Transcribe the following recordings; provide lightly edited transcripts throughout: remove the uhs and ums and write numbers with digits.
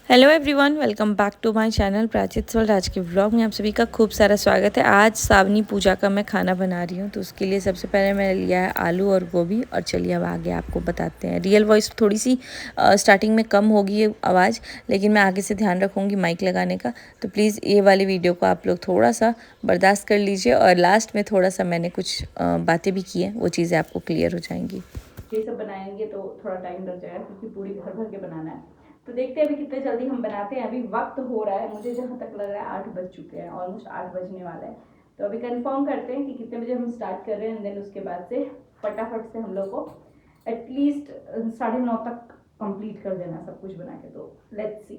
Hello everyone, welcome back to my channel Prachit world. आज के vlog में आप सभी का खूब सारा स्वागत है। आज सावनी पूजा का मैं खाना बना रही हूँ, तो उसके लिए सबसे पहले मैंने लिया है आलू और गोभी। और चलिए अब आगे आपको बताते हैं। रियल वॉइस थोड़ी सी स्टार्टिंग में कम होगी आवाज़, लेकिन मैं आगे से ध्यान रखूँगी माइक लगाने का। तो प्लीज़ ये वाली वीडियो को आप लोग थोड़ा सा बर्दाश्त कर लीजिए। और लास्ट में थोड़ा सा मैंने कुछ बातें भी की हैं, वो चीज़ें आपको क्लियर हो जाएंगी। ये सब बनाएंगे तो थोड़ा टाइम लग जाएगा, क्योंकि पूरी भर भर के बनाना है। तो देखते हैं अभी कितने जल्दी हम बनाते हैं। अभी वक्त हो रहा है, मुझे जहाँ तक लग रहा है 8 बज चुके हैं, ऑलमोस्ट 8 बजने वाला है। तो अभी कंफर्म करते हैं कि कितने बजे हम स्टार्ट कर रहे हैं। देन उसके बाद से फटाफट से हम लोग को एटलीस्ट 9:30 तक कंप्लीट कर देना सब कुछ बना के। तो लेट्स सी।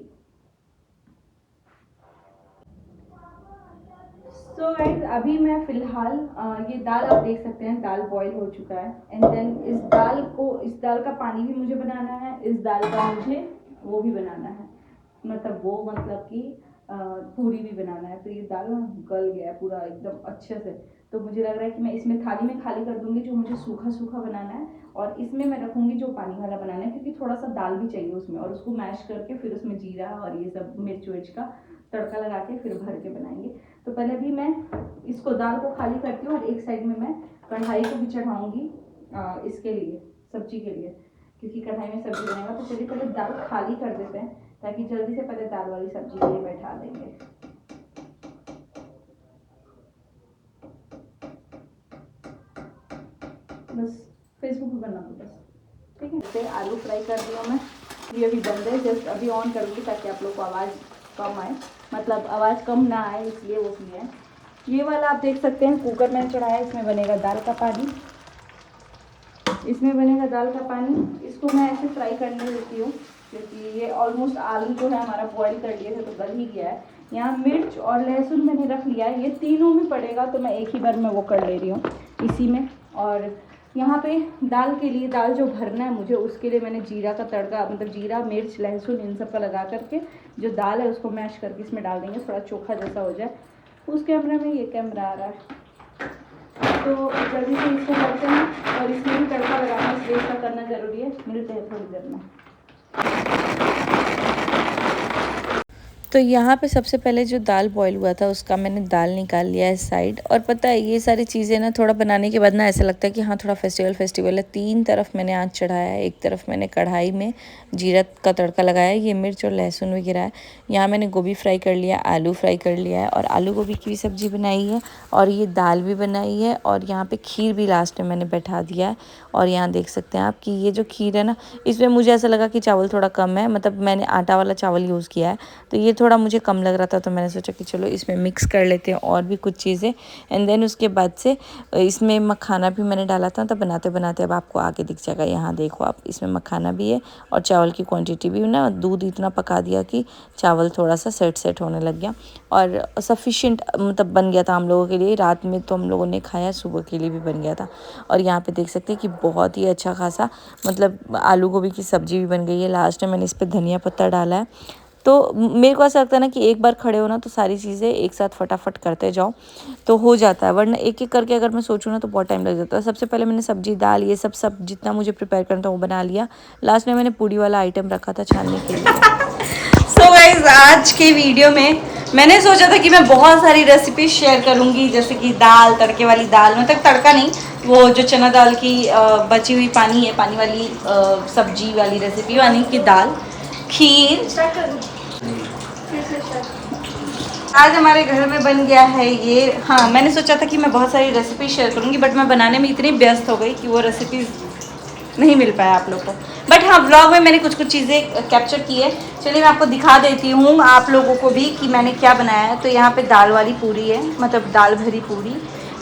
सो गाइज, अभी मैं फ़िलहाल ये दाल आप देख सकते हैं, दाल बॉईल हो चुका है। एंड देन इस दाल का पानी भी मुझे बनाना है, इस दाल का मुझे वो भी बनाना है, मतलब कि पूरी भी बनाना है। तो ये दाल ना गल गया है पूरा एकदम अच्छे से। तो मुझे लग रहा है कि मैं इसमें थाली में खाली कर दूंगी जो मुझे सूखा सूखा बनाना है, और इसमें मैं रखूंगी जो पानी वाला बनाना है, क्योंकि थोड़ा सा दाल भी चाहिए उसमें। और उसको मैश करके फिर उसमें जीरा और ये सब मिर्च विर्च का तड़का लगा के फिर भर के बनाएंगे। तो पहले भी मैं इसको दाल को खाली करती हूँ, और एक साइड में मैं कढ़ाई को भी चढ़ाऊँगी इसके लिए, सब्जी के लिए, क्योंकि कढ़ाई में सब्जी बनेगा। तो चलिए पहले दाल खाली कर देते हैं, ताकि जल्दी से पहले दाल वाली सब्जी के लिए बैठा देंगे। बस फेसबुक पे बना दो बस, ठीक है। जैसे आलू फ्राई कर रही हूँ मैं, ये अभी बंद है। जस्ट अभी ऑन करूँगी ताकि आप लोग को आवाज़ कम आए, मतलब आवाज़ कम ना आए, इसलिए वो किया है। ये वाला आप देख सकते हैं कुकर मैंने चढ़ाया, इसमें बनेगा दाल का पानी। इसको मैं ऐसे फ्राई करने देती हूँ, क्योंकि ये ऑलमोस्ट आलू जो है हमारा बॉईल कर लिए थे तो गल ही गया है। यहाँ मिर्च और लहसुन मैंने रख लिया है, ये तीनों में पड़ेगा, तो मैं एक ही बार में वो कर ले रही हूँ इसी में। और यहाँ पे दाल के लिए, दाल जो भरना है मुझे, उसके लिए मैंने जीरा का तड़का, मतलब जीरा मिर्च लहसुन इन सब का लगा करके जो दाल है उसको मैश करके इसमें डाल देंगे, थोड़ा चोखा जैसा हो जाए। उस कैमरे में ये कैमरा आ रहा है, तो जल्दी से इसको करते हैं। और इसमें भी तड़का लगाना, इसलिए इसका करना ज़रूरी है। मिलते हैं थोड़ी देर में। तो यहाँ पे सबसे पहले जो दाल बॉईल हुआ था उसका मैंने दाल निकाल लिया है साइड। और पता है ये सारी चीज़ें ना थोड़ा बनाने के बाद ना ऐसा लगता है कि हाँ थोड़ा फेस्टिवल है। 3 तरफ मैंने आँच चढ़ाया है। एक तरफ मैंने कढ़ाई में जीरा का तड़का लगाया है, ये मिर्च और लहसुन वगैरह है। यहाँ मैंने गोभी फ्राई कर लिया, आलू फ्राई कर लिया है, और आलू गोभी की भी सब्ज़ी बनाई है, और ये दाल भी बनाई है। और यहाँ पर खीर भी लास्ट में मैंने बैठा दिया है। और यहाँ देख सकते हैं आप कि ये जो खीर है ना, इसमें मुझे ऐसा लगा कि चावल थोड़ा कम है, मतलब मैंने आटा वाला चावल यूज़ किया है, तो ये थोड़ा मुझे कम लग रहा था। तो मैंने सोचा कि चलो इसमें मिक्स कर लेते हैं और भी कुछ चीज़ें। एंड देन उसके बाद से इसमें मखाना भी मैंने डाला था। तो बनाते बनाते अब आपको आगे दिख जाएगा। यहाँ देखो आप, इसमें मखाना भी है और चावल की क्वांटिटी भी ना, दूध इतना पका दिया कि चावल थोड़ा सा सेट होने लग गया, और सफिशिएंट मतलब बन गया था हम लोगों के लिए। रात में तो हम लोगों ने खाया, सुबह के लिए भी बन गया था। और यहाँ पे देख सकते हैं कि बहुत ही अच्छा खासा मतलब आलू गोभी की सब्ज़ी भी बन गई है। लास्ट में मैंने इस पर धनिया पत्ता डाला है। तो मेरे को ऐसा लगता है ना कि एक बार खड़े हो ना तो सारी चीज़ें एक साथ फटाफट करते जाओ तो हो जाता है, वरना एक एक करके अगर मैं सोचूँ ना तो बहुत टाइम लग जाता है। सबसे पहले मैंने सब्जी दाल ये सब जितना मुझे प्रिपेयर करना था वो बना लिया। लास्ट में मैंने पूड़ी वाला आइटम रखा था छानने के लिए। सो गाइज, आज के वीडियो में मैंने सोचा था कि मैं बहुत सारी रेसिपी शेयर करूंगी, जैसे कि दाल, तड़के वाली दाल, मतलब तड़का नहीं, वो जो चना दाल की बची हुई पानी वाली सब्जी वाली रेसिपी, यानी कि दाल, खीर। आज हमारे घर में बन गया है ये। हाँ, मैंने सोचा था कि मैं बहुत सारी रेसिपी शेयर करूंगी, बट मैं बनाने में इतनी व्यस्त हो गई कि वो रेसिपीज़ नहीं मिल पाया आप लोग को। बट हाँ, व्लॉग में मैंने कुछ कुछ चीज़ें कैप्चर की है। चलिए मैं आपको दिखा देती हूँ आप लोगों को भी कि मैंने क्या बनाया है। तो यहाँ पे दाल वाली पूरी है, मतलब दाल भरी पूरी।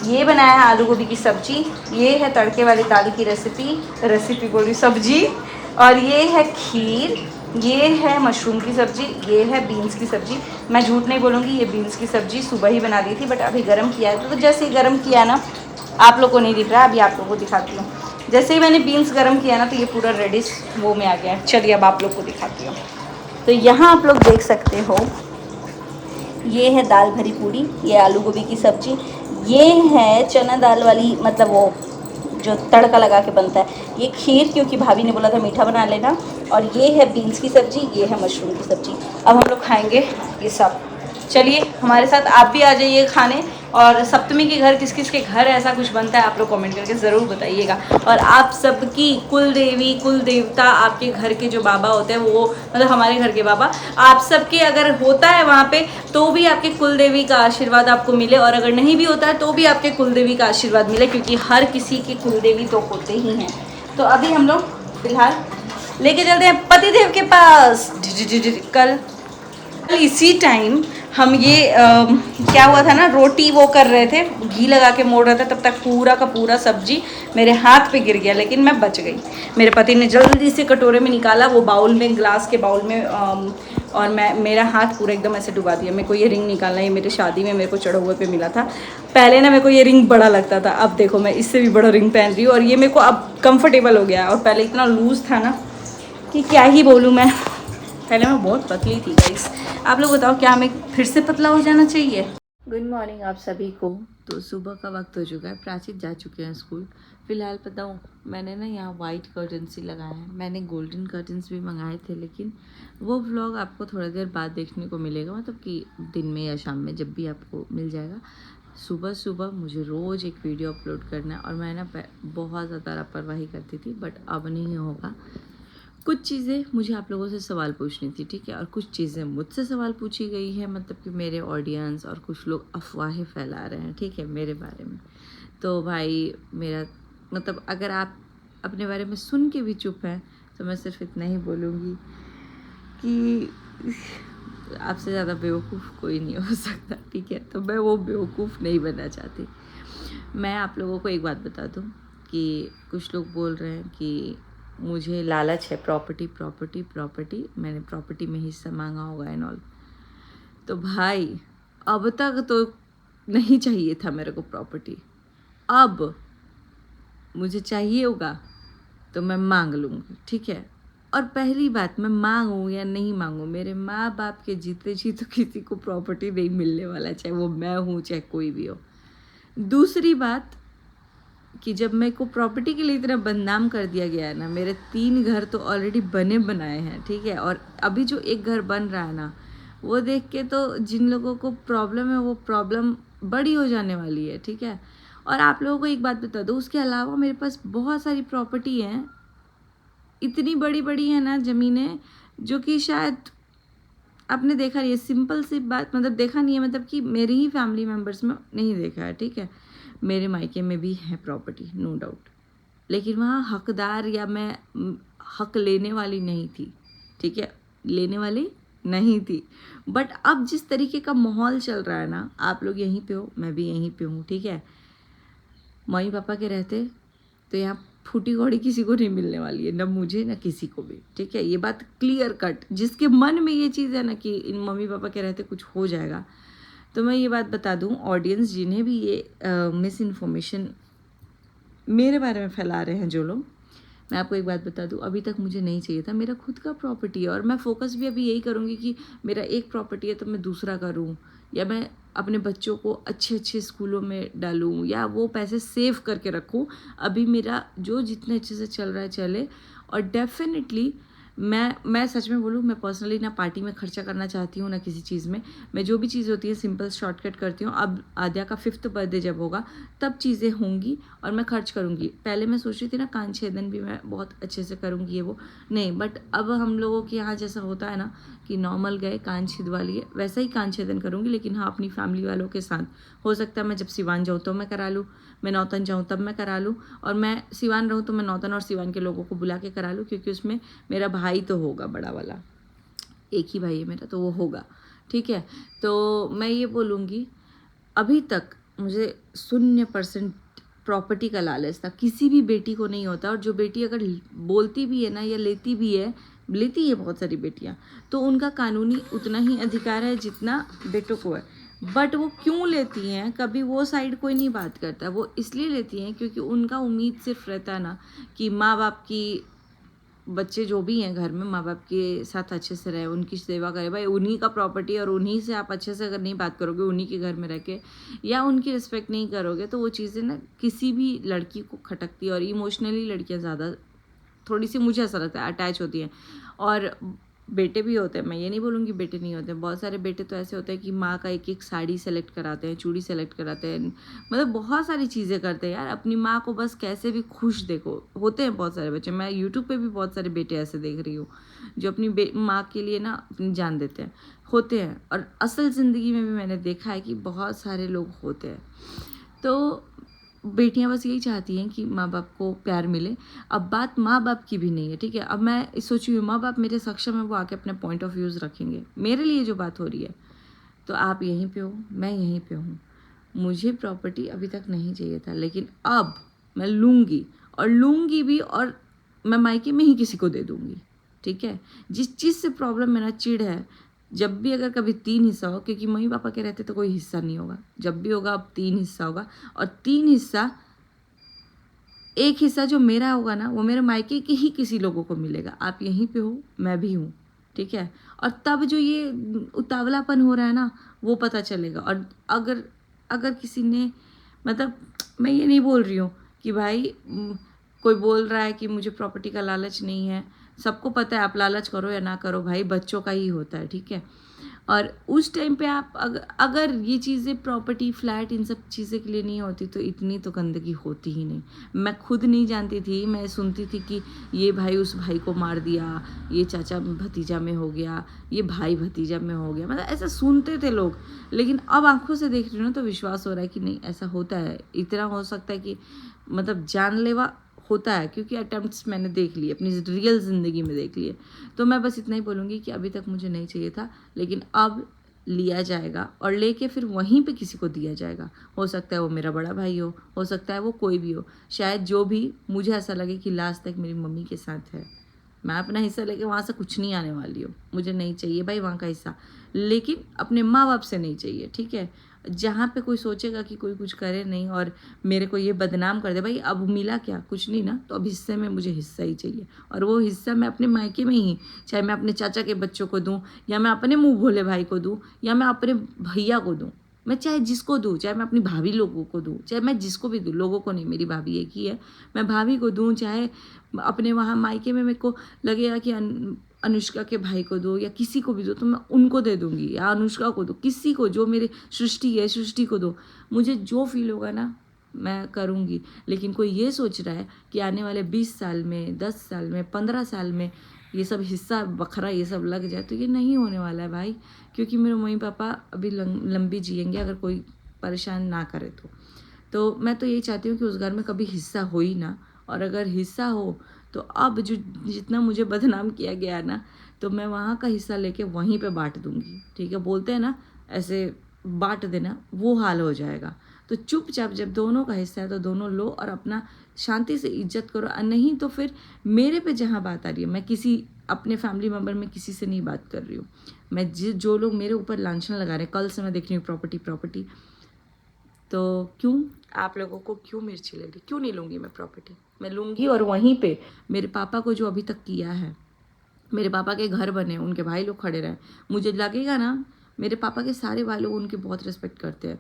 ये बनाया है आलू गोभी की सब्जी। ये है तड़के वाली दाल की रेसिपी बोली सब्जी। और ये है खीर। ये है मशरूम की सब्ज़ी। ये है बीन्स की सब्ज़ी। मैं झूठ नहीं बोलूँगी, ये बीन्स की सब्ज़ी सुबह ही बना दी थी, बट अभी गर्म किया है। तो जैसे ही गर्म किया ना, आप लोग को नहीं दिख रहा, अभी आप लोगों को दिखाती हूँ। जैसे ही मैंने बीन्स गर्म किया ना, तो ये पूरा रेडिश वो में आ गया है। चलिए अब आप लोग को दिखाती हूँ। तो यहाँ आप लोग देख सकते हो, ये है दाल भरी पूरी, ये आलू गोभी की सब्ज़ी, ये है चना दाल वाली, मतलब वो जो तड़का लगा के बनता है। ये खीर क्योंकि भाभी ने बोला था मीठा बना लेना, और ये है बीन्स की सब्ज़ी, ये है मशरूम की सब्ज़ी। अब हम लोग खाएंगे ये सब। चलिए हमारे साथ आप भी आ जाइए खाने। और सप्तमी के घर किस किस के घर ऐसा कुछ बनता है आप लोग कमेंट करके ज़रूर बताइएगा। और आप सबकी कुल देवी कुल देवता, आपके घर के जो बाबा होते हैं वो, मतलब हमारे घर के बाबा, आप सबके अगर होता है वहाँ पे तो भी आपके कुल देवी का आशीर्वाद आपको मिले, और अगर नहीं भी होता है तो भी आपके कुल देवी का आशीर्वाद मिले, क्योंकि हर किसी के कुल देवी तो होते ही हैं। तो अभी हम लोग फिलहाल लेके चलते हैं पतिदेव के पास। कल इसी टाइम हम ये क्या हुआ था ना, रोटी वो कर रहे थे, घी लगा के मोड़ रहे थे, तब तक पूरा का पूरा सब्जी मेरे हाथ पे गिर गया, लेकिन मैं बच गई। मेरे पति ने जल्दी से कटोरे में निकाला, वो बाउल में, ग्लास के बाउल में, और मेरा हाथ पूरा एकदम ऐसे डुबा दिया। मेरे को ये रिंग निकालना, ये मेरे शादी में मेरे को चढ़ा हुए पे मिला था। पहले ना मेरे को ये रिंग बड़ा लगता था, अब देखो मैं इससे भी बड़ा रिंग पहन रही हूँ, और ये मेरे को अब कंफर्टेबल हो गया। और पहले इतना लूज़ था ना कि क्या ही बोलूँ मैं, पहले मैं बहुत पतली थी गाइस। आप लोग बताओ क्या हमें फिर से पतला हो जाना चाहिए? गुड मॉर्निंग आप सभी को। तो सुबह का वक्त हो चुका है, प्राचित जा चुके हैं स्कूल। फ़िलहाल बताऊँ, मैंने ना यहाँ वाइट कर्टन्स ही लगाए हैं। मैंने गोल्डन कर्टन्स भी मंगाए थे, लेकिन वो व्लॉग आपको थोड़ी देर बाद देखने को मिलेगा, मतलब कि दिन में या शाम में, जब भी आपको मिल जाएगा। सुबह सुबह मुझे रोज़ एक वीडियो अपलोड करना है, और मैं ना बहुत ज़्यादा लापरवाही करती थी, बट अब नहीं होगा। कुछ चीज़ें मुझे आप लोगों से सवाल पूछनी थी, ठीक है, और कुछ चीज़ें मुझसे सवाल पूछी गई है, मतलब कि मेरे ऑडियंस और कुछ लोग अफवाहें फैला रहे हैं, ठीक है, मेरे बारे में। तो भाई मेरा मतलब, अगर आप अपने बारे में सुन के भी चुप हैं तो मैं सिर्फ इतना ही बोलूँगी कि आपसे ज़्यादा बेवकूफ़ कोई नहीं हो सकता, ठीक है। तो मैं वो बेवकूफ़ नहीं बनना चाहती। मैं आप लोगों को एक बात बता दूँ कि कुछ लोग बोल रहे हैं कि मुझे लालच है प्रॉपर्टी प्रॉपर्टी प्रॉपर्टी, मैंने प्रॉपर्टी में हिस्सा मांगा होगा एंड ऑल। तो भाई अब तक तो नहीं चाहिए था मेरे को प्रॉपर्टी, अब मुझे चाहिए होगा तो मैं मांग लूँगी, ठीक है। और पहली बात, मैं मांगूँ या नहीं मांगूँ, मेरे माँ बाप के जीते जी तो किसी को प्रॉपर्टी नहीं मिलने वाला, चाहे वो मैं हूँ चाहे कोई भी हो। दूसरी बात कि जब मेरे को प्रॉपर्टी के लिए इतना बदनाम कर दिया गया है ना, मेरे 3 घर तो ऑलरेडी बने बनाए हैं, ठीक है, और अभी जो एक घर बन रहा है ना, वो देख के तो जिन लोगों को प्रॉब्लम है वो प्रॉब्लम बड़ी हो जाने वाली है, ठीक है। और आप लोगों को एक बात बता दो, उसके अलावा मेरे पास बहुत सारी प्रॉपर्टी हैं, इतनी बड़ी बड़ी है ना ज़मीनें, जो कि शायद आपने देखा नहीं है। सिंपल सी बात, मतलब देखा नहीं है, मतलब कि मेरे ही फैमिली मेम्बर्स में नहीं देखा है, ठीक है। मेरे मायके में भी है प्रॉपर्टी, नो डाउट, लेकिन वहाँ हकदार या मैं हक लेने वाली नहीं थी, ठीक है, लेने वाली नहीं थी। बट अब जिस तरीके का माहौल चल रहा है ना, आप लोग यहीं पे हो, मैं भी यहीं पे हूँ, ठीक है। मम्मी पापा के रहते तो यहाँ फूटी घोड़ी किसी को नहीं मिलने वाली है, न मुझे न किसी को भी, ठीक है। ये बात क्लियर कट, जिसके मन में ये चीज़ है ना कि इन मम्मी पापा के रहते कुछ हो जाएगा, तो मैं ये बात बता दूँ ऑडियंस, जिन्हें भी ये मिस इन्फॉर्मेशन मेरे बारे में फैला रहे हैं जो लोग, मैं आपको एक बात बता दूँ, अभी तक मुझे नहीं चाहिए था। मेरा खुद का प्रॉपर्टी है, और मैं फोकस भी अभी यही करूँगी कि मेरा एक प्रॉपर्टी है तो मैं दूसरा करूँ, या मैं अपने बच्चों को अच्छे अच्छे स्कूलों में डालूँ, या वो पैसे सेव करके रखूँ। अभी मेरा जो जितने अच्छे से चल रहा है चले। और डेफिनेटली मैं सच में बोलूँ, मैं पर्सनली ना पार्टी में खर्चा करना चाहती हूँ ना किसी चीज़ में। मैं जो भी चीज़ होती है सिंपल शॉर्टकट करती हूँ। अब आद्या का 5th बर्थडे जब होगा तब चीज़ें होंगी और मैं खर्च करूँगी। पहले मैं सोच रही थी ना कान छेदन भी मैं बहुत अच्छे से करूँगी, ये वो नहीं, बट अब हम लोगों के यहाँ जैसा होता है ना कि नॉर्मल गए कान छिदवा लिए, वैसा ही कान छेदन करूँगी, लेकिन हाँ अपनी फैमिली वालों के साथ। हो सकता है मैं जब सिवान जाऊँ तो मैं करा लूँ, मैं नौतन जाऊँ तब मैं करा लूँ, और मैं सिवान रहूँ तो मैं नौतन और सिवान के लोगों को बुला के करा लूँ, क्योंकि उसमें मेरा भाई तो होगा, बड़ा वाला, एक ही भाई है मेरा, तो वो होगा, ठीक है। तो मैं ये बोलूँगी, अभी तक मुझे 0% प्रॉपर्टी का लालच था, किसी भी बेटी को नहीं होता। और जो बेटी अगर बोलती भी है ना या लेती भी है, लेती है बहुत सारी बेटियां, तो उनका कानूनी उतना ही अधिकार है जितना बेटों को है। बट वो क्यों लेती हैं, कभी वो साइड कोई नहीं बात करता। वो इसलिए लेती हैं क्योंकि उनका उम्मीद सिर्फ रहता है ना कि माँ बाप की बच्चे जो भी हैं घर में माँ बाप के साथ अच्छे से रहे, उनकी सेवा करें। भाई उन्हीं का प्रॉपर्टी और उन्हीं से आप अच्छे से अगर नहीं बात करोगे उन्हीं के घर में रह के, या उनकी रिस्पेक्ट नहीं करोगे, तो वो चीज़ें ना किसी भी लड़की को खटकती है। और इमोशनली लड़कियाँ ज़्यादा थोड़ी सी, मुझे ऐसा लगता है, अटैच होती हैं। और बेटे भी होते हैं, मैं ये नहीं बोलूँगी बेटे नहीं होते, बहुत सारे बेटे तो ऐसे होते हैं कि माँ का एक एक साड़ी सेलेक्ट कराते हैं, चूड़ी सेलेक्ट कराते हैं, मतलब बहुत सारी चीज़ें करते हैं यार अपनी माँ को, बस कैसे भी खुश देखो। होते हैं बहुत सारे बच्चे, मैं यूट्यूब पे भी बहुत सारे बेटे ऐसे देख रही हूँ जो अपनी माँ के लिए ना अपनी जान देते हैं, होते हैं। और असल ज़िंदगी में भी मैंने देखा है कि बहुत सारे लोग होते हैं। तो बेटियां बस यही चाहती हैं कि माँ बाप को प्यार मिले। अब बात माँ बाप की भी नहीं है, ठीक है। अब मैं सोची हूँ माँ बाप मेरे सक्षम है, वो आके अपने पॉइंट ऑफ व्यूज़ रखेंगे। मेरे लिए जो बात हो रही है, तो आप यहीं पे हो, मैं यहीं पे हूँ। मुझे प्रॉपर्टी अभी तक नहीं चाहिए था, लेकिन अब मैं लूँगी, और लूँगी भी, और मैं मायके में ही किसी को दे दूँगी, ठीक है। जिस चीज़ से प्रॉब्लम मेरा चिढ़ है, जब भी अगर कभी 3 हिस्सा हो, क्योंकि मम्मी पापा के रहते तो कोई हिस्सा नहीं होगा, जब भी होगा अब 3 हिस्सा होगा। और 3 हिस्सा, एक हिस्सा जो मेरा होगा ना वो मेरे मायके के ही किसी लोगों को मिलेगा। आप यहीं पे हो, मैं भी हूँ, ठीक है। और तब जो ये उतावलापन हो रहा है ना, वो पता चलेगा। और अगर अगर किसी ने, मतलब मैं ये नहीं बोल रही हूँ कि भाई कोई बोल रहा है कि मुझे प्रॉपर्टी का लालच नहीं है, सबको पता है आप लालच करो या ना करो भाई, बच्चों का ही होता है, ठीक है। और उस टाइम पे आप अगर ये चीज़ें प्रॉपर्टी फ्लैट इन सब चीज़ें के लिए नहीं होती तो इतनी तो गंदगी होती ही नहीं। मैं खुद नहीं जानती थी, मैं सुनती थी कि ये भाई उस भाई को मार दिया, ये चाचा भतीजा में हो गया, ये भाई भतीजा में हो गया, मतलब ऐसा सुनते थे लोग। लेकिन अब आंखों से देख रही हूँ ना, तो विश्वास हो रहा है कि नहीं, ऐसा होता है। इतना हो सकता है कि मतलब जानलेवा होता है, क्योंकि अटेम्प्ट्स मैंने देख लिए, अपनी रियल ज़िंदगी में देख लिए। तो मैं बस इतना ही बोलूँगी कि अभी तक मुझे नहीं चाहिए था, लेकिन अब लिया जाएगा, और लेके फिर वहीं पे किसी को दिया जाएगा। हो सकता है वो मेरा बड़ा भाई हो सकता है वो कोई भी हो, शायद जो भी, मुझे ऐसा लगे कि लास्ट तक मेरी मम्मी के साथ है। मैं अपना हिस्सा लेके वहाँ से कुछ नहीं आने वाली हूँ, मुझे नहीं चाहिए भाई वहाँ का हिस्सा, लेकिन अपने माँ बाप से नहीं चाहिए, ठीक है। जहाँ पे कोई सोचेगा कि कोई कुछ करे नहीं और मेरे को ये बदनाम कर दे, भाई अब मिला क्या, कुछ नहीं ना, तो अब हिस्से में मुझे हिस्सा ही चाहिए। और वो हिस्सा मैं अपने मायके में ही, चाहे मैं अपने चाचा के बच्चों को दूँ, या मैं अपने मुँह भोले भाई को दूँ, या मैं अपने भैया को दूँ, मैं चाहे जिसको दूँ, चाहे मैं अपनी भाभी लोगों को दूँ, चाहे मैं जिसको भी दूँ, लोगों को नहीं, मेरी भाभी एक ही है, मैं भाभी को दूँ, चाहे अपने वहाँ मायके में मेरे को लगेगा कि अनुष्का के भाई को दो या किसी को भी दो, तो मैं उनको दे दूँगी, या अनुष्का को दो, किसी को, जो मेरे सृष्टि है सृष्टि को दो। मुझे जो फील होगा ना मैं करूँगी। लेकिन कोई ये सोच रहा है कि आने वाले 20 साल में, 10 साल में, 15 साल में ये सब हिस्सा बखरा ये सब लग जाए, तो ये नहीं होने वाला है भाई। क्योंकि मेरे मम्मी पापा अभी लंबी जिएंगे, अगर कोई परेशान ना करे तो मैं तो यही चाहती हूँ कि उस घर में कभी हिस्सा हो ही ना। और अगर हिस्सा हो तो अब जो जितना मुझे बदनाम किया गया ना, तो मैं वहाँ का हिस्सा लेके वहीं पे बांट दूँगी, ठीक है। बोलते हैं ना ऐसे बांट देना, वो हाल हो जाएगा। तो चुपचाप जब दोनों का हिस्सा है तो दोनों लो और अपना शांति से इज्जत करो। नहीं तो फिर मेरे पे जहाँ बात आ रही है, मैं किसी अपने फैमिली मेम्बर में किसी से नहीं बात कर रही हूँ। मैं जो लोग मेरे ऊपर लांछन लगा रहे हैं, कल से मैं देख रही हूँ प्रॉपर्टी, तो क्यों आप लोगों को क्यों मिर्ची लग रही, क्यों नहीं लूँगी मैं प्रॉपर्टी, मैं लूँगी। और वहीं पे मेरे पापा को जो अभी तक किया है, मेरे पापा के घर बने, उनके भाई लोग खड़े रहे, मुझे लगेगा ना मेरे पापा के सारे भाई लोग उनकी बहुत रिस्पेक्ट करते हैं,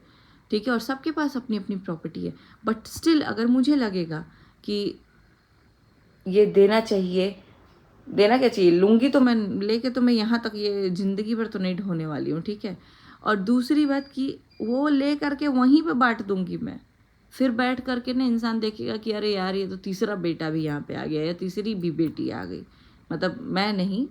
ठीक है। और सबके पास अपनी अपनी प्रॉपर्टी है, बट स्टिल अगर मुझे लगेगा कि ये देना चाहिए, देना क्या चाहिए, लूँगी तो मैं लेके, तो मैं यहाँ तक ये ज़िंदगी भर तो नहीं ढोने वाली हूँ, ठीक है। और दूसरी बात कि वो ले करके वहीं पे बांट दूँगी मैं, फिर बैठ करके ना इंसान देखेगा कि अरे यार ये तो तीसरा बेटा भी यहाँ पे आ गया, या तीसरी भी बेटी आ गई, मतलब मैं नहीं,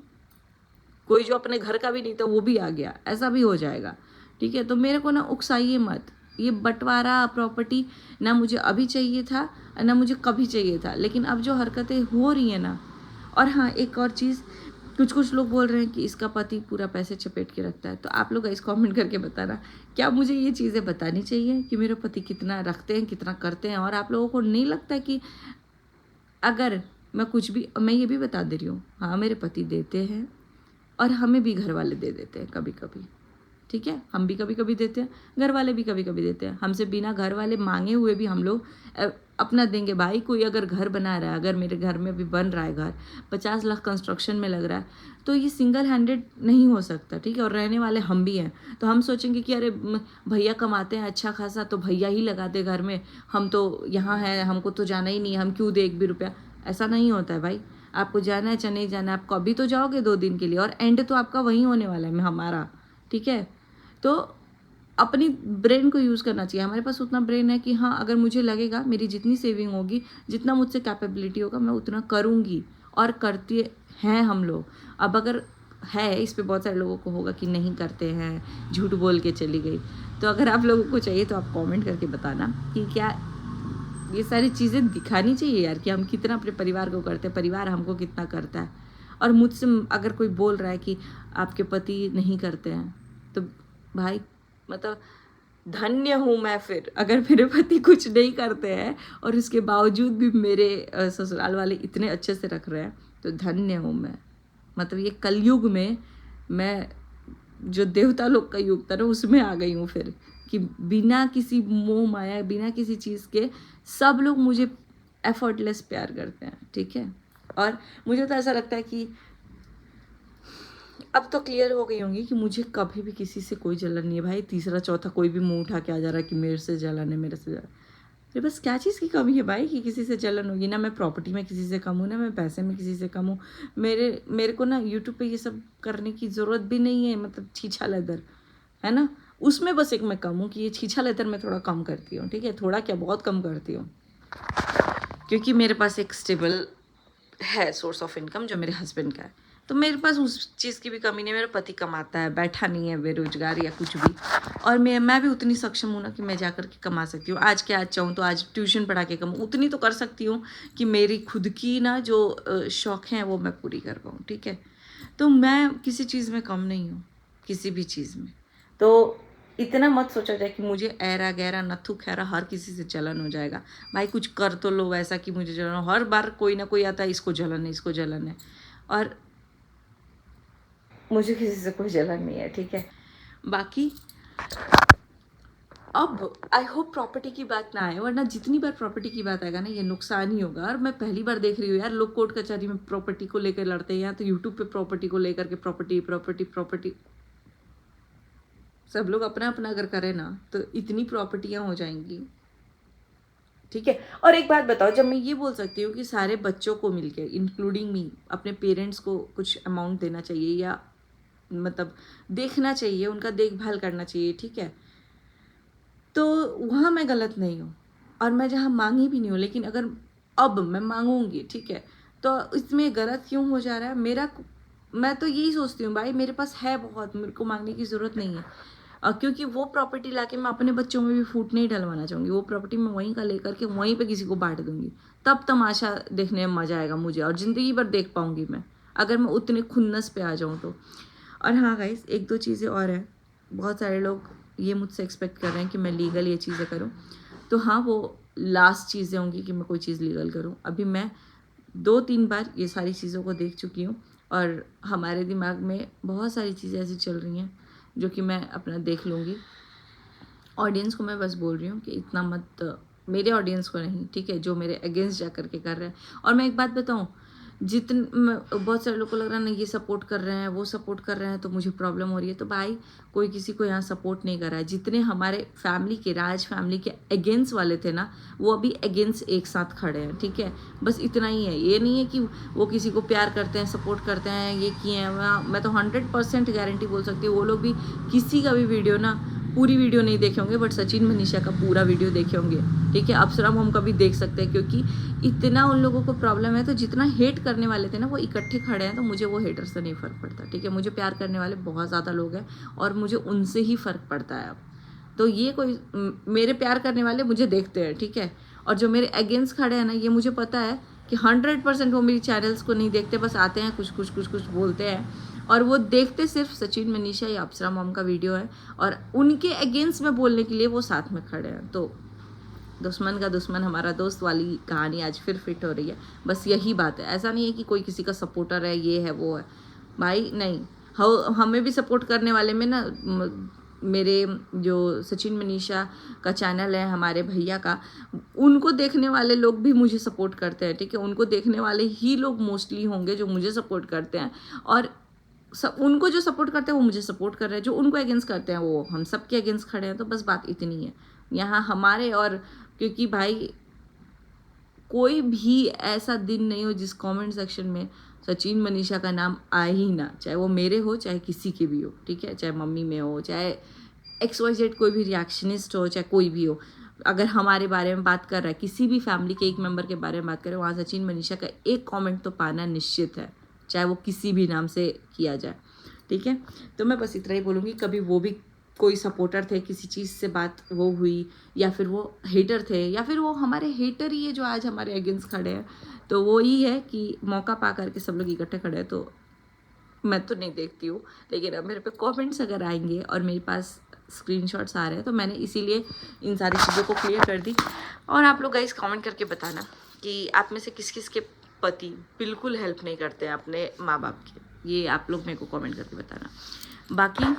कोई जो अपने घर का भी नहीं था वो भी आ गया, ऐसा भी हो जाएगा, ठीक है। तो मेरे को ना उकसाइए मत, ये बंटवारा प्रॉपर्टी ना मुझे अभी चाहिए था ना मुझे कभी चाहिए था, लेकिन अब जो हरकतें हो रही हैं ना। और हाँ, एक और चीज़, कुछ लोग बोल रहे हैं कि इसका पति पूरा पैसे चपेट के रखता है, तो आप लोग इस कमेंट करके बताना, क्या मुझे ये चीज़ें बतानी चाहिए कि मेरे पति कितना रखते हैं, कितना करते हैं। और आप लोगों को नहीं लगता कि अगर मैं कुछ भी, मैं ये भी बता दे रही हूँ, हाँ मेरे पति देते हैं और हमें भी घर वाले दे देते हैं कभी कभी, ठीक है, हम भी कभी कभी देते हैं, घर वाले भी कभी कभी देते हैं। हमसे बिना घर वाले मांगे हुए भी हम लोग अपना देंगे। भाई कोई अगर घर बना रहा है, अगर मेरे घर में भी बन रहा है घर, 50 लाख कंस्ट्रक्शन में लग रहा है, तो ये सिंगल हैंडेड नहीं हो सकता, ठीक है। और रहने वाले हम भी हैं, तो हम सोचेंगे कि अरे भैया कमाते हैं अच्छा खासा, तो भैया ही लगा दे घर में, हम तो यहाँ हैं, हमको तो जाना ही नहीं है, हम क्यों दे एक भी रुपया। ऐसा नहीं होता है भाई, आपको जाना है चाहे नहीं जाना है, आप कभी तो जाओगे 2 दिन के लिए, और एंड तो आपका वहीं होने वाला है हमारा, ठीक है। तो अपनी ब्रेन को यूज़ करना चाहिए। हमारे पास उतना ब्रेन है कि हाँ, अगर मुझे लगेगा मेरी जितनी सेविंग होगी, जितना मुझसे कैपेबिलिटी होगा, मैं उतना करूँगी, और करते हैं हम लोग। अब अगर है, इस पे बहुत सारे लोगों को होगा कि नहीं करते हैं, झूठ बोल के चली गई, तो अगर आप लोगों को चाहिए तो आप कमेंट करके बताना कि क्या ये सारी चीज़ें दिखानी चाहिए यार, कि हम कितना अपने परिवार को करते हैं, परिवार हमको कितना करता है। और मुझसे अगर कोई बोल रहा है कि आपके पति नहीं करते हैं, तो भाई मतलब धन्य हूँ मैं फिर, अगर मेरे पति कुछ नहीं करते हैं और उसके बावजूद भी मेरे ससुराल वाले इतने अच्छे से रख रहे हैं, तो धन्य हूँ मैं। मतलब ये कलयुग में मैं, जो देवता लोग का युग था ना, उसमें आ गई हूँ फिर, कि बिना किसी मोह माया, बिना किसी चीज़ के सब लोग मुझे एफर्टलेस प्यार करते हैं, ठीक है। और मुझे तो ऐसा लगता है कि अब तो क्लियर हो गई होंगी कि मुझे कभी भी किसी से कोई जलन नहीं है भाई। तीसरा चौथा कोई भी मुंह उठा के आ जा रहा है कि मेरे से जलन है, मेरे से जलन। अरे बस क्या चीज़ की कमी है भाई कि किसी से जलन होगी? ना मैं प्रॉपर्टी में किसी से कम हूँ, ना मैं पैसे में किसी से कम हूँ। मेरे को ना यूट्यूब पे ये सब करने की ज़रूरत भी नहीं है, मतलब छीछा लेदर है ना, उसमें बस एक मैं कम हूँ कि ये छीछा लेदर मैं थोड़ा कम करती हूँ, ठीक है। थोड़ा क्या, बहुत कम करती हूँ, क्योंकि मेरे पास एक स्टेबल है सोर्स ऑफ इनकम जो मेरे हस्बैंड का है, तो मेरे पास उस चीज़ की भी कमी नहीं है। मेरा पति कमाता है, बैठा नहीं है बेरोजगार या कुछ भी, और मैं भी उतनी सक्षम हूँ ना कि मैं जाकर के कमा सकती हूँ। आज के आज चाहूँ तो आज ट्यूशन पढ़ा के कमाऊँ, उतनी तो कर सकती हूँ कि मेरी खुद की ना जो शौक़ हैं वो मैं पूरी कर पाऊँ, ठीक है। तो मैं किसी चीज़ में कम नहीं हूँ, किसी भी चीज़ में। तो इतना मत सोचा जाए कि मुझे ऐरा गैरा नथु खैरा हर किसी से जलन हो जाएगा। भाई कुछ कर तो लो वैसा कि मुझे जलन हो। हर बार कोई ना कोई आता है, इसको जलन है, इसको जलन है, और मुझे किसी से कोई जलन नहीं है, ठीक है। बाकी अब आई होप प्रॉपर्टी की बात ना आए, वरना जितनी बार प्रॉपर्टी की बात आएगा ना, ये नुकसान ही होगा। और मैं पहली बार देख रही हूँ यार, लोग कोर्ट कचहरी में प्रॉपर्टी को लेकर लड़ते हैं, यहाँ तो यूट्यूब पे प्रॉपर्टी को लेकर के प्रॉपर्टी सब लोग अपना अपना अगर करें ना, तो इतनी प्रॉपर्टियाँ हो जाएंगी, ठीक है। और एक बात बताओ, जब मैं ये बोल सकती हूँ कि सारे बच्चों को मिलके इंक्लूडिंग मी अपने पेरेंट्स को कुछ अमाउंट देना चाहिए, या मतलब देखना चाहिए, उनका देखभाल करना चाहिए, ठीक है, तो वहाँ मैं गलत नहीं हूँ, और मैं जहाँ मांगी भी नहीं हूँ। लेकिन अगर अब मैं मांगूंगी, ठीक है, तो इसमें गलत क्यों हो जा रहा है? मैं तो यही सोचती हूँ भाई, मेरे पास है बहुत, मेरे को मांगने की ज़रूरत नहीं है। क्योंकि वो प्रॉपर्टी लाके मैं अपने बच्चों में भी फूट नहीं डलवाना चाहूँगी। वो प्रॉपर्टी मैं वहीं का लेकर के वहीं पे किसी को बांट दूँगी, तब तमाशा देखने में मज़ा आएगा मुझे, और ज़िंदगी भर देख पाऊँगी मैं, अगर मैं उतने खुन्नस पे आ जाऊँ तो। और हाँ गाइस, एक दो चीज़ें और हैं। बहुत सारे लोग ये मुझसे एक्सपेक्ट कर रहे हैं कि मैं लीगल ये चीज़ें करूँ, तो हाँ, वो लास्ट चीज़ें होंगी कि मैं कोई चीज़ लीगल करूँ। अभी मैं 2-3 बार ये सारी चीज़ों को देख चुकी हूँ, और हमारे दिमाग में बहुत सारी चीज़ें ऐसी चल रही हैं जो कि मैं अपना देख लूँगी। ऑडियंस को मैं बस बोल रही हूँ कि इतना मत, मेरे ऑडियंस को नहीं, ठीक है, जो मेरे अगेंस्ट जा कर के कर रहे हैं। और मैं एक बात बताऊँ, बहुत सारे लोग को लग रहा है ना, ये सपोर्ट कर रहे हैं, वो सपोर्ट कर रहे हैं, तो मुझे प्रॉब्लम हो रही है। तो भाई कोई किसी को यहाँ सपोर्ट नहीं कर रहा है। जितने हमारे फैमिली के, राज फैमिली के अगेंस्ट वाले थे ना, वो अभी अगेंस्ट एक साथ खड़े हैं, ठीक है। बस इतना ही है, ये नहीं है कि वो किसी को प्यार करते हैं, सपोर्ट करते हैं, ये किए हैं। मैं तो 100% गारंटी बोल सकती हूँ, वो लोग भी किसी का भी वीडियो ना, पूरी वीडियो नहीं देखे होंगे, बट सचिन मनीषा का पूरा वीडियो देखे होंगे, ठीक है। अप्सरा हम कभी देख सकते हैं, क्योंकि इतना उन लोगों को प्रॉब्लम है। तो जितना हेट करने वाले थे ना, वो इकट्ठे खड़े हैं, तो मुझे वो हेटर से नहीं फ़र्क पड़ता, ठीक है। मुझे प्यार करने वाले बहुत ज़्यादा लोग हैं, और मुझे उनसे ही फ़र्क पड़ता है अब। तो ये कोई मेरे प्यार करने वाले मुझे देखते हैं, ठीक है, और जो मेरे अगेंस्ट खड़े हैं ना, ये मुझे पता है कि 100% वो मेरी चैनल्स को नहीं देखते, बस आते हैं कुछ बोलते हैं, और वो देखते सिर्फ सचिन मनीषा या अप्सरा मॉम का वीडियो है, और उनके अगेंस्ट में बोलने के लिए वो साथ में खड़े हैं। तो दुश्मन का दुश्मन हमारा दोस्त वाली कहानी आज फिर फिट हो रही है। बस यही बात है, ऐसा नहीं है कि कोई किसी का सपोर्टर है, ये है वो है, भाई नहीं। हमें भी सपोर्ट करने वाले में ना मेरे जो सचिन मनीषा का चैनल है हमारे भैया का, उनको देखने वाले लोग भी मुझे सपोर्ट करते हैं, ठीक है। उनको देखने वाले ही लोग मोस्टली होंगे जो मुझे सपोर्ट करते हैं, और उनको जो सपोर्ट करते हैं वो मुझे सपोर्ट कर रहे हैं, जो उनको अगेंस्ट करते हैं वो हम सब के अगेंस्ट खड़े हैं। तो बस बात इतनी है यहाँ हमारे, और क्योंकि भाई कोई भी ऐसा दिन नहीं हो जिस कमेंट सेक्शन में सचिन मनीषा का नाम आए ही ना, चाहे वो मेरे हो चाहे किसी के भी हो, ठीक है। चाहे मम्मी में हो, चाहे XYZ कोई भी रिएक्शनिस्ट हो, चाहे कोई भी हो, अगर हमारे बारे में बात कर रहा है, किसी भी फैमिली के एक मेंबर के बारे में बात करें, वहाँ सचिन मनीषा का एक कमेंट तो पाना निश्चित है, चाहे वो किसी भी नाम से किया जाए, ठीक है। तो मैं बस इतना ही बोलूँगी, कभी वो भी कोई सपोर्टर थे, किसी चीज़ से बात वो हुई, या फिर वो हेटर थे, या फिर वो हमारे हेटर ही है जो आज हमारे अगेंस्ट खड़े हैं, तो वो ही है कि मौका पा करके सब लोग इकट्ठे खड़े हैं। तो मैं तो नहीं देखती हूँ, लेकिन अब मेरे पे कमेंट्स अगर आएंगे और मेरे पास स्क्रीनशॉट्स आ रहे हैं तो मैंने इसीलिए इन सारी चीज़ों को क्लियर कर दी। और आप लोग गाइस कमेंट करके बताना कि आप में से किस किस के पति बिल्कुल हेल्प नहीं करते हैं अपने माँ बाप की, ये आप लोग मेरे को कमेंट करके बताना। बाकी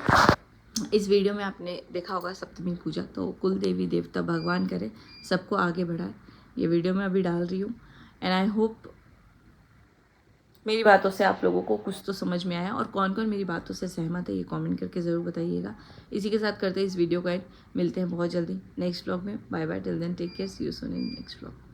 इस वीडियो में आपने देखा होगा सप्तमी पूजा, तो कुल देवी देवता भगवान करे सबको आगे बढ़ाए। ये वीडियो मैं अभी डाल रही हूँ, एंड आई होप मेरी बातों से आप लोगों को कुछ तो समझ में आया, और कौन कौन मेरी बातों से सहमत है ये कमेंट करके ज़रूर बताइएगा। इसी के साथ करते हैं इस वीडियो का एंड, मिलते हैं बहुत जल्दी नेक्स्ट व्लॉग में। Bye bye, till then take care, see you soon in next vlog.